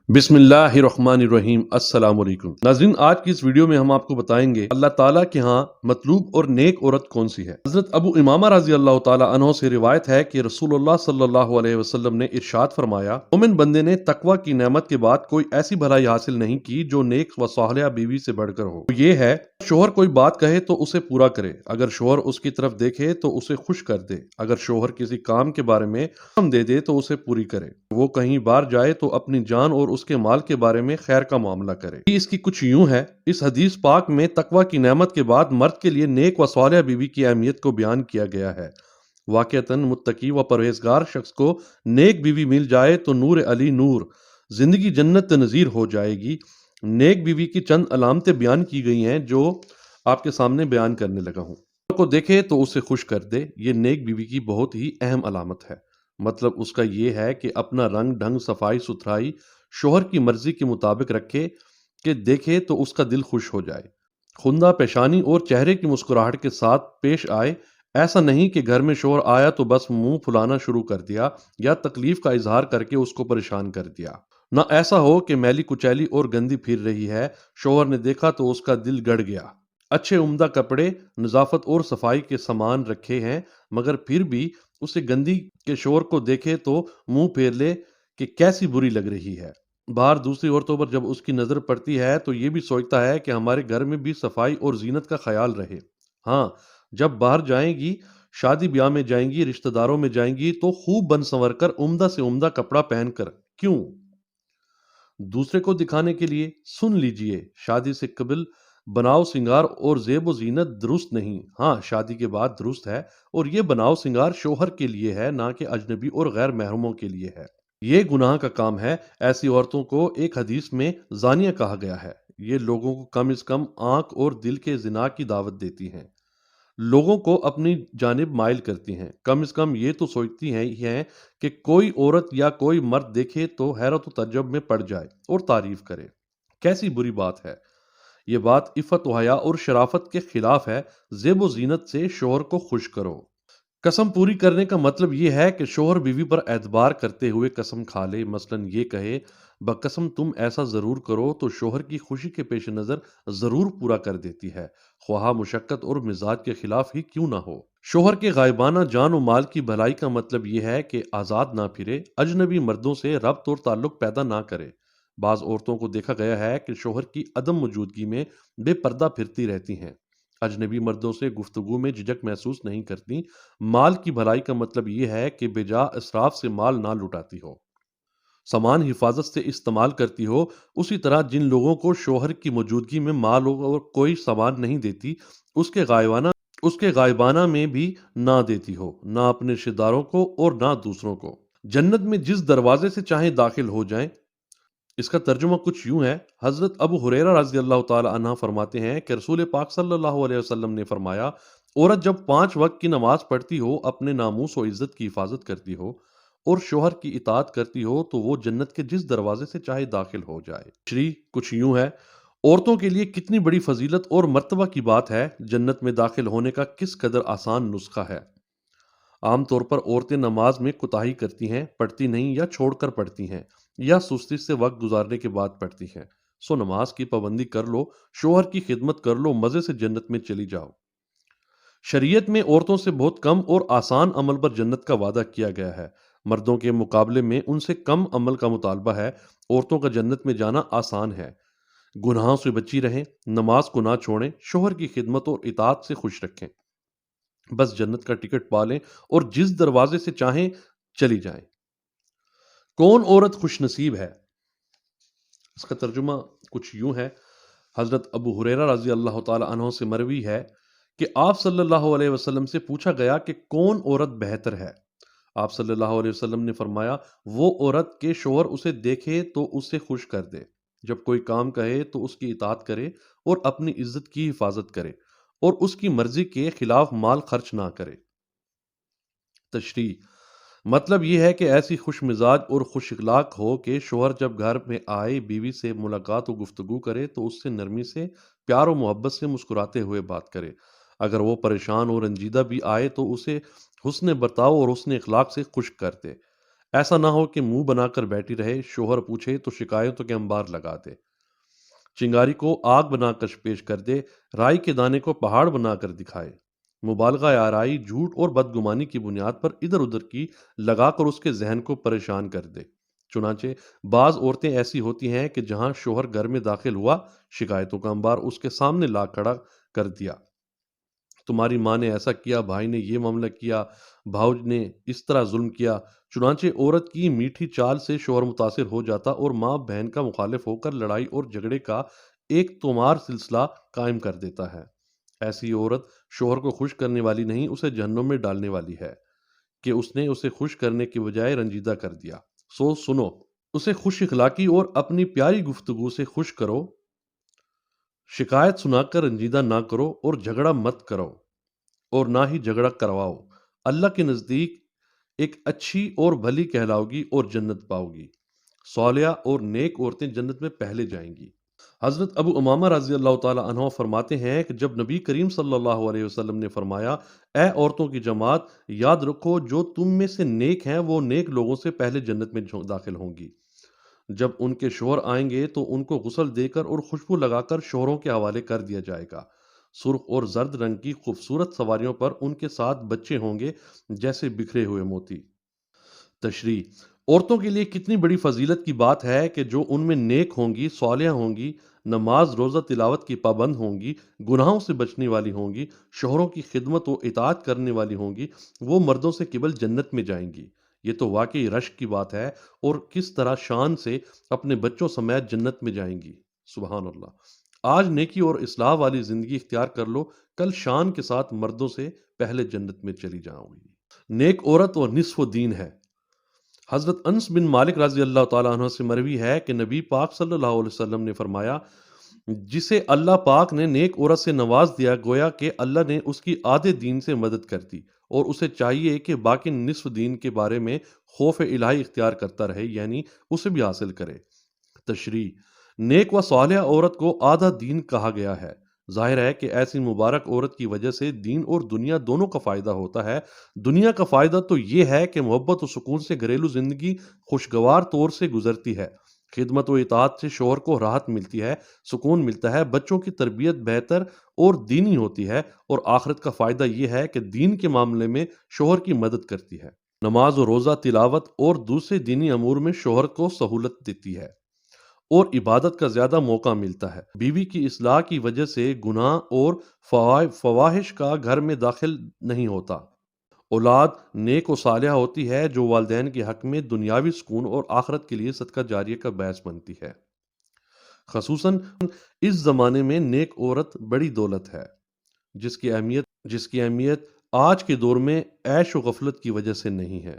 بسم اللہ الرحمن الرحیم۔ السلام علیکم ناظرین، آج کی اس ویڈیو میں ہم آپ کو بتائیں گے اللہ تعالیٰ کے ہاں مطلوب اور نیک عورت کون سی ہے۔ حضرت ابو امامہ رضی اللہ تعالیٰ عنہ سے روایت ہے کہ رسول اللہ صلی اللہ علیہ وسلم نے ارشاد فرمایا، مومن بندے نے تقوی کی نعمت کے بعد کوئی ایسی بھلائی حاصل نہیں کی جو نیک و صالحہ بیوی سے بڑھ کر ہو۔ یہ ہے، شوہر کوئی بات کہے تو اسے پورا کرے، اگر شوہر اس کی طرف دیکھے تو اسے خوش کر دے، اگر شوہر کسی کام کے بارے میں حکم دے دے تو اسے پوری کرے، وہ کہیں باہر جائے تو اپنی جان اور اس کے مال کے بارے میں خیر کا معاملہ کرے۔ اس کی کچھ یوں ہے، اس حدیث پاک میں تقوی کی نعمت کے بعد مرد کے لیے نیک و صالحہ بیوی کی اہمیت کو بیان کیا گیا ہے۔ واقعتاً متقی و پرہیزگار شخص کو نیک بیوی مل جائے تو نور علی نور، زندگی جنت نظیر ہو جائے گی۔ نیک بیوی کی چند علامتیں بیان کی گئی ہیں جو آپ کے سامنے بیان کرنے لگا ہوں۔ کو دیکھے تو اسے خوش کر دے، یہ نیک بیوی کی بہت ہی اہم علامت ہے۔ مطلب اس کا یہ ہے کہ اپنا رنگ ڈھنگ، صفائی ستھرائی شوہر کی مرضی کے مطابق رکھے کہ دیکھے تو اس کا دل خوش ہو جائے۔ خندہ پیشانی اور چہرے کی مسکراہٹ کے ساتھ پیش آئے، ایسا نہیں کہ گھر میں شوہر آیا تو بس منہ پھلانا شروع کر دیا یا تکلیف کا اظہار کر کے اس کو پریشان کر دیا۔ نہ ایسا ہو کہ میلی کچیلی اور گندی پھر رہی ہے، شوہر نے دیکھا تو اس کا دل گڑ گیا۔ اچھے عمدہ کپڑے، نظافت اور صفائی کے سامان رکھے ہیں، مگر پھر بھی اسے گندی کے شوہر کو دیکھے تو منہ پھیر لے کہ کیسی بری لگ رہی ہے۔ باہر دوسری عورتوں پر جب اس کی نظر پڑتی ہے تو یہ بھی سوچتا ہے کہ ہمارے گھر میں بھی صفائی اور زینت کا خیال رہے۔ ہاں، جب باہر جائیں گی، شادی بیاہ میں جائیں گی، رشتہ داروں میں جائیں گی تو خوب بن سنور کر عمدہ سے عمدہ کپڑا پہن کر۔ کیوں؟ دوسرے کو دکھانے کے لیے؟ سن لیجئے، شادی سے قبل بناؤ سنگار اور زیب و زینت درست نہیں، ہاں شادی کے بعد درست ہے، اور یہ بناؤ سنگار شوہر کے لیے ہے، نہ کہ اجنبی اور غیر محرموں کے لیے ہے۔ یہ گناہ کا کام ہے۔ ایسی عورتوں کو ایک حدیث میں زانیہ کہا گیا ہے۔ یہ لوگوں کو کم از کم آنکھ اور دل کے زنا کی دعوت دیتی ہیں، لوگوں کو اپنی جانب مائل کرتی ہیں، کم از کم یہ تو سوچتی ہیں کہ کوئی عورت یا کوئی مرد دیکھے تو حیرت و تعجب میں پڑ جائے اور تعریف کرے۔ کیسی بری بات ہے! یہ بات عفت و حیا اور شرافت کے خلاف ہے۔ زیب و زینت سے شوہر کو خوش کرو۔ قسم پوری کرنے کا مطلب یہ ہے کہ شوہر بیوی پر اعتبار کرتے ہوئے قسم کھا لے، مثلاً یہ کہے، بقسم تم ایسا ضرور کرو، تو شوہر کی خوشی کے پیش نظر ضرور پورا کر دیتی ہے، خواہ مشقت اور مزاج کے خلاف ہی کیوں نہ ہو۔ شوہر کے غائبانہ جان و مال کی بھلائی کا مطلب یہ ہے کہ آزاد نہ پھرے، اجنبی مردوں سے ربط اور تعلق پیدا نہ کرے۔ بعض عورتوں کو دیکھا گیا ہے کہ شوہر کی عدم موجودگی میں بے پردہ پھرتی رہتی ہیں، اجنبی مردوں سے گفتگو میں جھجک محسوس نہیں کرتی۔ مال کی بھلائی کا مطلب یہ ہے کہ بجا اسراف سے مال نہ لٹاتی ہو، سامان حفاظت سے استعمال کرتی ہو۔ اسی طرح جن لوگوں کو شوہر کی موجودگی میں مال اور کوئی سامان نہیں دیتی، اس کے غائبانہ میں بھی نہ دیتی ہو، نہ اپنے رشتہ داروں کو اور نہ دوسروں کو۔ جنت میں جس دروازے سے چاہیں داخل ہو جائیں۔ اس کا ترجمہ کچھ یوں ہے، حضرت ابو ہریرہ رضی اللہ تعالی عنہ فرماتے ہیں کہ رسول پاک صلی اللہ علیہ وسلم نے فرمایا، عورت جب 5 وقت کی نماز پڑھتی ہو، اپنے ناموس و عزت کی حفاظت کرتی ہو اور شوہر کی اطاعت کرتی ہو تو وہ جنت کے جس دروازے سے چاہے داخل ہو جائے۔ شری کچھ یوں ہے، عورتوں کے لیے کتنی بڑی فضیلت اور مرتبہ کی بات ہے، جنت میں داخل ہونے کا کس قدر آسان نسخہ ہے۔ عام طور پر عورتیں نماز میں کوتاہی کرتی ہیں، پڑھتی نہیں یا چھوڑ کر پڑھتی ہیں، یا سستی سے وقت گزارنے کے بعد پڑھتی ہیں۔ سو نماز کی پابندی کر لو، شوہر کی خدمت کر لو، مزے سے جنت میں چلی جاؤ۔ شریعت میں عورتوں سے بہت کم اور آسان عمل پر جنت کا وعدہ کیا گیا ہے، مردوں کے مقابلے میں ان سے کم عمل کا مطالبہ ہے۔ عورتوں کا جنت میں جانا آسان ہے، گناہوں سے بچی رہیں، نماز کو نہ چھوڑیں، شوہر کی خدمت اور اطاعت سے خوش رکھیں، بس جنت کا ٹکٹ پا لیں اور جس دروازے سے چاہیں چلی جائیں۔ کون عورت خوش نصیب ہے؟ اس کا ترجمہ کچھ یوں ہے، حضرت ابو ہریرہ رضی اللہ تعالی عنہ سے مروی ہے کہ آپ صلی اللہ علیہ وسلم سے پوچھا گیا کہ کون عورت بہتر ہے؟ آپ صلی اللہ علیہ وسلم نے فرمایا، وہ عورت کے شوہر اسے دیکھے تو اسے خوش کر دے، جب کوئی کام کہے تو اس کی اطاعت کرے اور اپنی عزت کی حفاظت کرے اور اس کی مرضی کے خلاف مال خرچ نہ کرے۔ تشریح: مطلب یہ ہے کہ ایسی خوش مزاج اور خوش اخلاق ہو کہ شوہر جب گھر میں آئے بیوی سے ملاقات و گفتگو کرے تو اس سے نرمی سے، پیار و محبت سے مسکراتے ہوئے بات کرے۔ اگر وہ پریشان اور رنجیدہ بھی آئے تو اسے حسن برتاؤ اور حسن اخلاق سے خوش کر دے۔ ایسا نہ ہو کہ منہ بنا کر بیٹھی رہے، شوہر پوچھے تو شکایتوں کے انبار لگا دے، چنگاری کو آگ بنا کر پیش کر دے، رائی کے دانے کو پہاڑ بنا کر دکھائے، مبالغہ آرائی، جھوٹ اور بدگمانی کی بنیاد پر ادھر ادھر کی لگا کر اس کے ذہن کو پریشان کر دے۔ چنانچہ بعض عورتیں ایسی ہوتی ہیں کہ جہاں شوہر گھر میں داخل ہوا، شکایتوں کا انبار اس کے سامنے لا کھڑا کر دیا، تمہاری ماں نے ایسا کیا، بھائی نے یہ معاملہ کیا، بھاؤج نے اس طرح ظلم کیا۔ چنانچہ عورت کی میٹھی چال سے شوہر متاثر ہو جاتا اور ماں بہن کا مخالف ہو کر لڑائی اور جھگڑے کا ایک تومار سلسلہ قائم کر دیتا ہے۔ ایسی عورت شوہر کو خوش کرنے والی نہیں، اسے جہنم میں ڈالنے والی ہے کہ اس نے اسے خوش کرنے کے بجائے رنجیدہ کر دیا۔ سو سنو، اسے خوش اخلاقی اور اپنی پیاری گفتگو سے خوش کرو، شکایت سنا کر رنجیدہ نہ کرو اور جھگڑا مت کرو اور نہ ہی جھگڑا کرواؤ۔ اللہ کے نزدیک ایک اچھی اور بھلی کہلاؤ گی اور جنت پاؤ گی۔ صالحہ اور نیک عورتیں جنت میں پہلے جائیں گی۔ حضرت ابو امامہ رضی اللہ تعالی عنہ فرماتے ہیں کہ جب نبی کریم صلی اللہ علیہ وسلم نے فرمایا، اے عورتوں کی جماعت، یاد رکھو جو تم میں سے نیک ہیں وہ نیک لوگوں سے پہلے جنت میں داخل ہوں گی۔ جب ان کے شوہر آئیں گے تو ان کو غسل دے کر اور خوشبو لگا کر شوہروں کے حوالے کر دیا جائے گا۔ سرخ اور زرد رنگ کی خوبصورت سواریوں پر ان کے ساتھ بچے ہوں گے جیسے بکھرے ہوئے موتی۔ تشریح: عورتوں کے لیے کتنی بڑی فضیلت کی بات ہے کہ جو ان میں نیک ہوں گی، صالحہ ہوں گی، نماز روزہ تلاوت کی پابند ہوں گی، گناہوں سے بچنے والی ہوں گی، شوہروں کی خدمت و اطاعت کرنے والی ہوں گی، وہ مردوں سے قبل جنت میں جائیں گی۔ یہ تو واقعی رشک کی بات ہے، اور کس طرح شان سے اپنے بچوں سمیت جنت میں جائیں گی۔ سبحان اللہ۔ آج نیکی اور اصلاح والی زندگی اختیار کر لو، کل شان کے ساتھ مردوں سے پہلے جنت میں چلی جاؤ گی۔ نیک عورت اور نصف دین ہے۔ حضرت انس بن مالک رضی اللہ تعالیٰ عنہ سے مروی ہے کہ نبی پاک صلی اللہ علیہ وسلم نے فرمایا، جسے اللہ پاک نے نیک عورت سے نواز دیا، گویا کہ اللہ نے اس کی آدھے دین سے مدد کر دی، اور اسے چاہیے کہ باقی نصف دین کے بارے میں خوف الہی اختیار کرتا رہے، یعنی اسے بھی حاصل کرے۔ تشریح: نیک و صالحہ عورت کو آدھا دین کہا گیا ہے۔ ظاہر ہے کہ ایسی مبارک عورت کی وجہ سے دین اور دنیا دونوں کا فائدہ ہوتا ہے۔ دنیا کا فائدہ تو یہ ہے کہ محبت و سکون سے گھریلو زندگی خوشگوار طور سے گزرتی ہے، خدمت و اطاعت سے شوہر کو راحت ملتی ہے، سکون ملتا ہے، بچوں کی تربیت بہتر اور دینی ہوتی ہے، اور آخرت کا فائدہ یہ ہے کہ دین کے معاملے میں شوہر کی مدد کرتی ہے، نماز و روزہ تلاوت اور دوسرے دینی امور میں شوہر کو سہولت دیتی ہے اور عبادت کا زیادہ موقع ملتا ہے۔ بیوی کی اصلاح کی وجہ سے گناہ اور فواحش کا گھر میں داخل نہیں ہوتا۔ اولاد نیک و صالحہ ہوتی ہے جو والدین کے حق میں دنیاوی سکون اور آخرت کے لیے صدقہ جاریہ کا باعث بنتی ہے۔ خصوصاً اس زمانے میں نیک عورت بڑی دولت ہے، جس کی اہمیت آج کے دور میں عیش و غفلت کی وجہ سے نہیں ہے۔